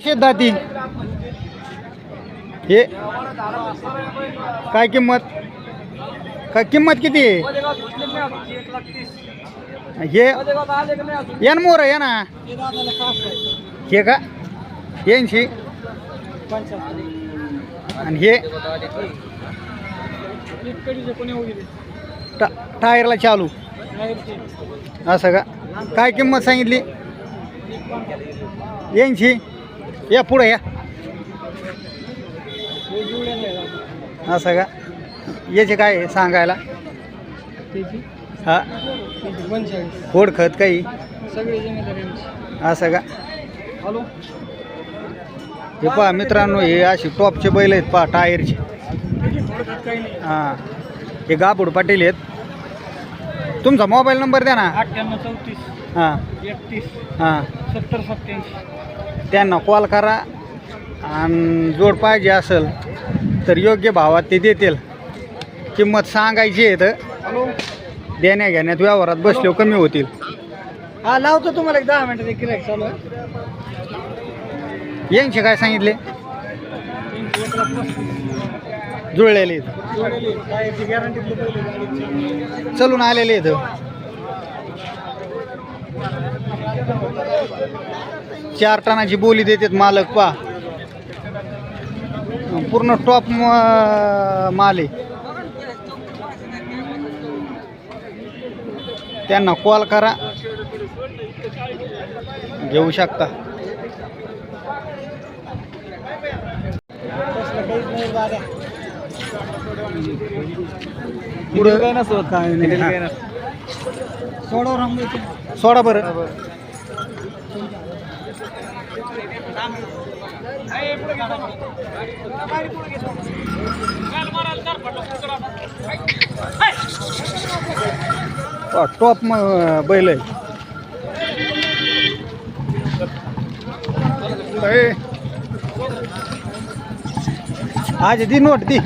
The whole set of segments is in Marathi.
कशी दाती हे काय किंमत किती आहे हे या ना मोर या ना हे का 80 आणि हे टायरला चालू असं का काय किंमत सांगितली 80 या पुढे या असं का याचे काय आहे सांगायला हा खोड खत काही असं का हे पहा मित्रांनो हे अशी टॉपचे बैल आहेत पहा टायरचे हां हे गाबूड पाटील आहेत तुमचा मोबाईल नंबर द्या ना 9834 हां 31 हां 7087 त्यांना कॉल करा आणि जोड पाहिजे असेल तर योग्य भावात ते देतील किंमत सांगायची आहे तर देण्या घेण्यात व्यवहारात बसलो कमी होतील हा लावतो तुम्हाला एक 10 मिनिटात गिऱ्हाईक चालू आहे यांचे काय सांगितले जुळलेले गॅरंटी चलून आलेले इथं 4 टनाची बोली देतात मालक पा पूर्ण टॉप माल आहे त्यांना कॉल करा घेऊ शकता पुढे काय नसत काय नाही सोडा बरं टॉप बैल आहे आज दी नोट दी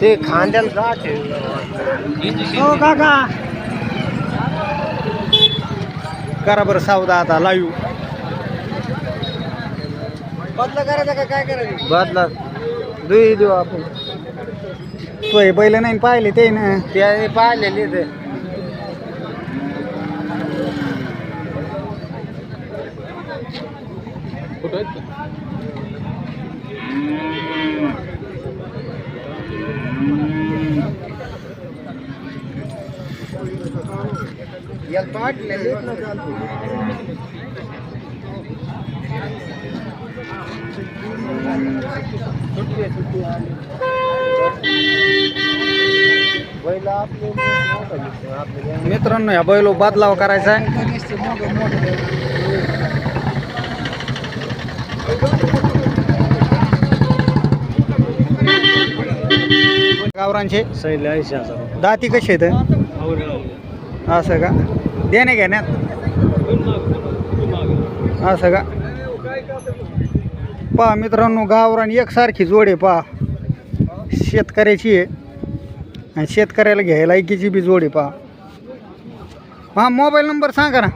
ते खांद्याला हो काका करा बरं सावधा आता लाईव्ह बदला करायचा का काय करायचं बदला दुई देऊ आपण तो हे बैल नाही पाहिले ते ना ते पाहिलेली ते मित्रांनो ह्या बैल बदलाव करायचा आहे गावरांचे सैल 80,000 दाती कशी आहेत असं का देणे घेण्यात असं का पहा मित्रांनो गावरान एकसारखी जोड आहे पहा शेतकऱ्याची आहे आणि शेतकऱ्याला घ्यायला एकीची बी जोड आहे पहा हां मोबाईल नंबर सांगा ना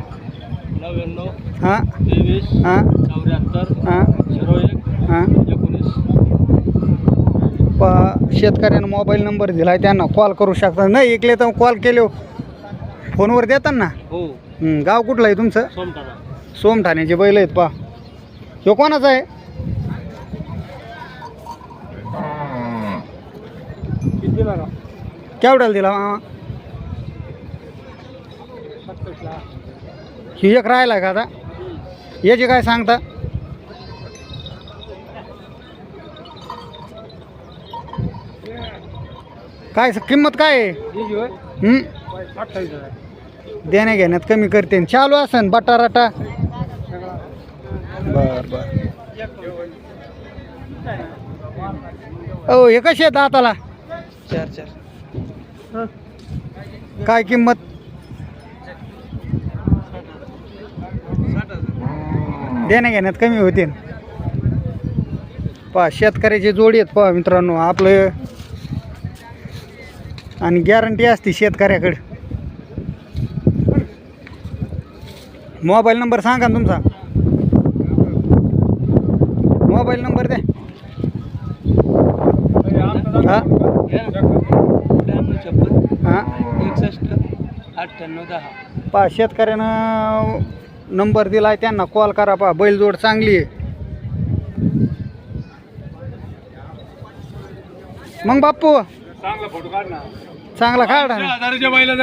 99 हां 23 हां 74 हां 01 हां 19 पहा शेतकऱ्यानं मोबाईल नंबर दिला आहे त्यांना कॉल करू शकता नाही ऐकले तर कॉल केले फोनवर देतात ना हो गाव कुठलं आहे तुमचं सोमटाणा सोमठाण्याचे बैल आहेत पहा ह्यो कोणाचा आहे किती लागा केवढ्याला दिला मामा ही एक राहिला का आता याचे काय सांगता काय किंमत काय आहे 28,000 देण्या घेण्यात कमी करते चालू असन बटाराटा बर बर ओ हे कसे आहेत आताला 4 काय किंमत देण्या घेण्यात कमी होतील पहा शेतकऱ्याची जोडी आहेत पहा मित्रांनो आपलं आणि गॅरंटी असते शेतकऱ्याकडे. मोबाईल नंबर सांगा ना तुमचा. मोबाईल नंबर द्या. हां हां 61 पहा शेतकऱ्यानं नंबर दिला आहे, त्यांना कॉल करा. पहा बैलजोड चांगली आहे. मग बाप्पू चांगला फोटो काढ ना. चांगला काढा. हजाराच्या बैला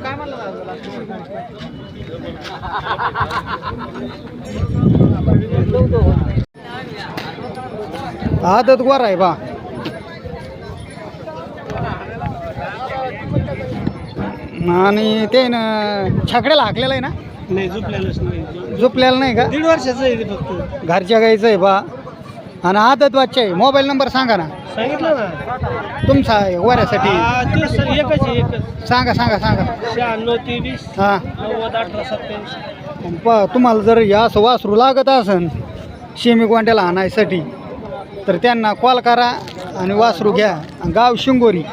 काय म्हणलं आदत गोर आहे बा. आणि ते ना छकड्याला हाकलेलं आहे ना. नाही झोपलेलंच नाही. झोपलेलं नाही का. 1.5 वर्षाचं आहे ते फक्त. घरच्या गाईचं आहे बा. आणि आदत वाजच्या आहे. मोबाईल नंबर सांगा ना सांगितलं ना तुमचा आहे वऱ्यासाठी. ते सर एकच आहे एकच. सांगा सांगा सांगा. 96 23 हां 90 18 87. प तुम्हाला जर या असं वासरू लागत असन शेमी गोंड्याला आणायसाठी तर त्यांना कॉल करा आणि वासरू घ्या. गाव शिंगोरी.